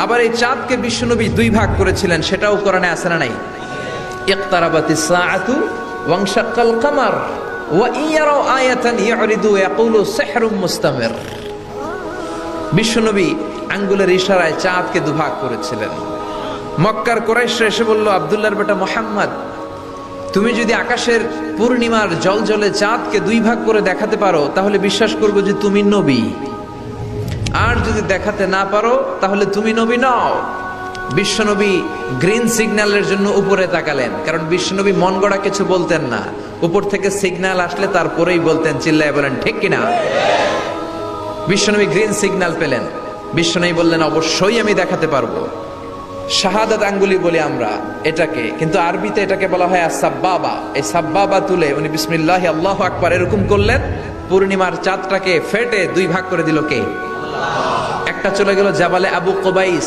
আবার এই চাঁদকে বিশ্বনবী দুই ভাগ করেছিলেন, সেটাও কোরআনে আছে না নাই? ইকতারাবাতিস সাআতু ওয়ানশাক্কাল কামার ওয়া ইয়ারাউ আয়াতান ইউরিদু ইয়াকুলু সিহরুম মুস্তামির। বিশ্বনবী আঙ্গুলের ইশারায় চাঁদকে দুভাগ করেছিলেন। মক্কার কুরাইশরা এসে বলল, আব্দুল্লাহর বেটা মুহাম্মদ, তুমি যদি আকাশের পূর্ণিমার জলজলে চাঁদকে দুই ভাগ করে দেখাতে পারো তাহলে বিশ্বাস করব যে তুমি নবী, আর যদি দেখাতে না পারো তাহলে তুমি নবী নও। বিশ্বনবী গ্রিন সিগন্যালের জন্য উপরে তাকালেন, কারণ বিশ্বনবী মন গড়া কিছু বলতেন না, উপর থেকে সিগন্যাল আসলে তারপরেই বলতেন। চিল্লায় বলেন ঠিক কিনা? বিশ্বনবী গ্রিন সিগন্যাল পেলেন, বিশ্বনবী বললেন অবশ্যই আমি দেখাতে পারবো। শাহাদাত আঙ্গুলি বলি আমরা এটাকে, কিন্তু আরবিতে এটাকে বলা হয় সাব্বাবা। এই সাব্বাবা তুলে উনি বিসমিল্লাহি আল্লাহু আকবার এরকম করলেন, পূর্ণিমার চাঁদটাকে ফেটে দুই ভাগ করে দিল কে? একটা চলে গেল জাবালে আবু কুবাইস,